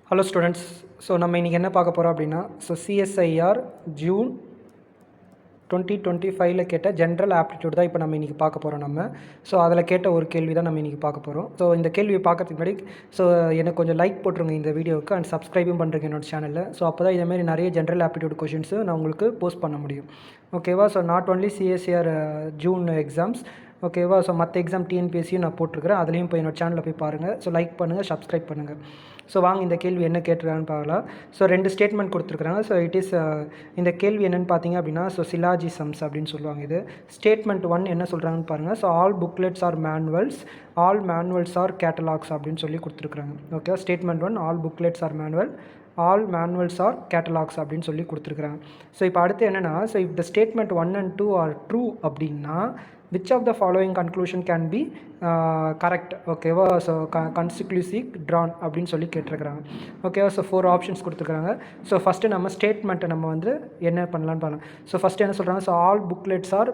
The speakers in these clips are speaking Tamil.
Hello students. ஸோ நம்ம இன்றைக்கி என்ன பார்க்க போகிறோம் அப்படின்னா, சிஎஸ்ஐஆர் ஜூன் 2025 கேட்ட ஜென்ரல் ஆப்டிடியூட் தான் இப்போ நம்ம இன்றைக்கி பார்க்க போகிறோம் நம்ம. ஸோ அதில் கேட்ட ஒரு கேள்வி தான் நம்ம இன்றைக்கி பார்க்க போகிறோம். ஸோ இந்த கேள்வியை பார்க்கறதுக்கு முன்னாடி எனக்கு கொஞ்சம் லைக் போட்டுருங்க இந்த வீடியோவுக்கு அண்ட் சப்ஸ்கிரைபும் பண்ணுறேங்க என்னோட சேனலில். ஸோ அப்போ தான் இதேமாதிரி நிறைய ஜென்ரல் ஆப்டிடியூட் கொஷின்ஸு நான் உங்களுக்கு போஸ்ட் பண்ண முடியும். ஓகேவா? So not only CSIR June exams, ஓகேவா? ஸோ மற்ற எக்ஸாம் டிஎன்பிஎஸ்சியும் நான் போட்டிருக்கிறேன். அதுலேயும் போய் என்னோட சேனலில் போய் பாருங்கள். ஸோ லைக் பண்ணுங்கள், சப்ஸ்கிரைப் பண்ணுங்கள். ஸோ வாங்க இந்த கேள்வி என்ன கேட்டிருக்கான்னு பார்க்கலாம். ஸோ 2 ஸ்டேட்மெண்ட் கொடுத்துருக்குறாங்க. ஸோ இந்த கேள்வி என்னென்னு பார்த்தீங்க அப்படின்னா, ஸோ சிலாஜிசம்ஸ் அப்படின்னு சொல்லுவாங்க இது. ஸ்டேட்மெண்ட் 1 என்ன சொல்கிறாங்கன்னு பாருங்கள். So all booklets are manuals, all manuals are catalogues அப்படின்னு சொல்லி கொடுத்துருக்குறாங்க. Okay, statement 1 all booklets are manual, all manuals are catalogues அப்படின்னு சொல்லி கொடுத்துருக்குறாங்க. ஸோ இப்போ அடுத்து என்னென்னா, so if the statement 1 and 2 are true அப்படின்னா which of the following conclusion can be correct? ஓகேவா? ஸோ கன்க்ளூசிவ் ட்ரான் அப்படின்னு சொல்லி கேட்டிருக்கிறாங்க. ஓகேவா? ஸோ 4 ஆப்ஷன்ஸ் கொடுத்துருக்குறாங்க. ஸோ ஃபஸ்ட்டு நம்ம ஸ்டேட்மெண்ட்டை நம்ம வந்து என்ன பண்ணலான்னு பார்க்கலாம். ஸோ ஃபஸ்ட்டு என்ன சொல்கிறாங்க, so all booklets are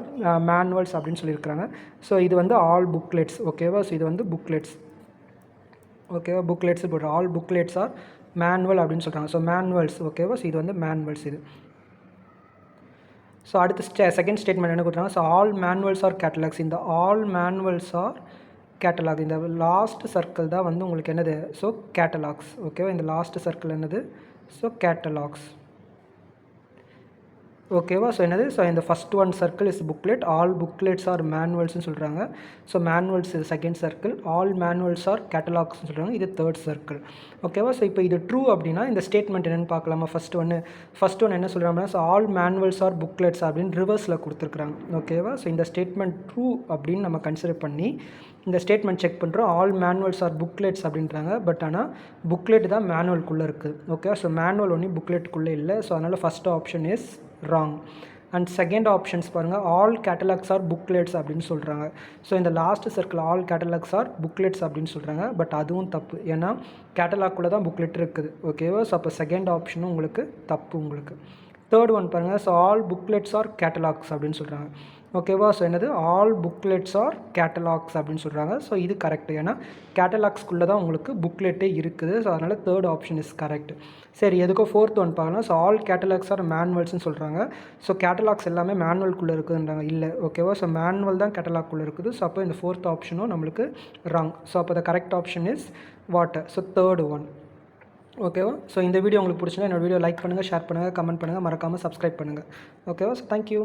manuals அப்படின்னு சொல்லியிருக்கிறாங்க. ஸோ இது வந்து ஆல் புக்லெட்ஸ். ஓகேவா? ஸோ இது வந்து புக்லெட்ஸ். ஓகேவா? புக்லெட்ஸ் போடுறோம். ஆல் புக்லெட்ஸ் ஆர் மேனுவல் அப்படின்னு சொல்கிறாங்க. So manuals. ஓகேவா? ஸோ இது வந்து மேனுவல்ஸ் இது. ஸோ அடுத்து செகண்ட் ஸ்டேட்மெண்ட் என்ன கொடுத்தாங்க, so all manuals are catalogues. இந்த ஆல் மேனுவல்ஸ் ஆர் கேட்டலாக், இந்த லாஸ்ட் சர்க்கிள் தான் வந்து உங்களுக்கு என்னது, ஸோ கேட்டலாக்ஸ். ஓகேவா? இந்த லாஸ்ட் சர்க்கிள் என்னது, ஸோ கேட்டலாக்ஸ். ஓகேவா? ஸோ என்னது, ஸோ இந்த first one circle is booklet, all booklets are மேனுவல்ஸ்னு சொல்கிறாங்க. ஸோ மேனுவல்ஸ் இது second circle, all manuals are கேட்டலாக்ஸ்னு சொல்கிறாங்க, இது தேர்ட் சர்க்கிள். ஓகேவா? ஸோ இப்போ இது ட்ரூ அப்படின்னா இந்த ஸ்டேட்மெண்ட் என்னென்னு பார்க்கலாமா. ஃபஸ்ட் ஒன்று என்ன சொல்கிறாங்கன்னா, so all manuals are booklets அப்படின்னு ரிவர்ஸில் கொடுத்துருக்குறாங்க. ஓகேவா? ஸோ இந்த ஸ்டேட்மெண்ட் ட்ரூ அப்படின்னு நம்ம கன்சிடர் பண்ணி இந்த ஸ்டேட்மெண்ட் செக் பண்ணுறோம். ஆல் மேனுவல்ஸ் ஆர் புக்லெட்ஸ் அப்படின்றாங்க. பட் ஆனால் புக்லெட் தான் மேனுவல்குள்ளே இருக்குது. ஓகே, ஸோ மேனுவல் ஒன்றும் புக்லெட்டுக்குள்ளே இல்லை. ஸோ அதனால் first option is wrong. And second options பாருங்கள், ஆல் கேட்டலாக்ஸ் ஆர் புக்லெட்ஸ் அப்படின்னு சொல்கிறாங்க. ஸோ இந்த last circle all catalogues are booklets அப்படின்னு சொல்கிறாங்க. பட் அதுவும் தப்பு, ஏன்னா கேட்டலாக்குள்ளே தான் புக்லெட் இருக்குது. ஓகேவா? ஸோ அப்போ செகண்ட் ஆப்ஷனும் உங்களுக்கு தப்பு உங்களுக்கு. தேர்ட் ஒன் பாருங்கள், so all booklets are catalogues அப்படின்னு சொல்கிறாங்க. ஓகேவா? ஸோ என்னது, ஆல் புக்லெட்ஸ் ஆர் கேட்டலாக்ஸ் அப்படின்னு சொல்கிறாங்க. ஸோ இது கரெக்ட், ஏன்னா கேட்டலாக்ஸ்குள்ளே தான் உங்களுக்கு புக்லெட்டே இருக்குது. ஸோ அதனால் தேர்ட் ஆப்ஷன் இஸ் கரெக்ட். சரி, எதுக்கோ ஃபோர்த் ஒன் பார்க்கலாம். ஸோ ஆல் கேட்டலாக்ஸ் ஆர் மேனுவல்ஸ்னு சொல்கிறாங்க. ஸோ கேட்டலாக்ஸ் எல்லாமே மேனுவல்குள்ளே இருக்குதுன்றாங்க. இல்லை, ஓகேவா? ஸோ மேனுவல் தான் கேட்டலாக்குள்ளே இருக்குது. ஸோ அப்போ இந்த ஃபோர்த் ஆப்ஷனும் நம்மளுக்கு ராங். ஸோ அப்போ the correct option is what? So third one. ஓகேவா? ஸோ இந்த வீடியோ உங்களுக்கு பிடிச்சினா என்னோட வீடியோ லைக் பண்ணுங்கள், ஷேர் பண்ணுங்கள், கமெண்ட் பண்ணுங்கள், மறக்காமல் சப்ஸ்கிரைப் பண்ணுங்கள். ஓகேவா? So thank you.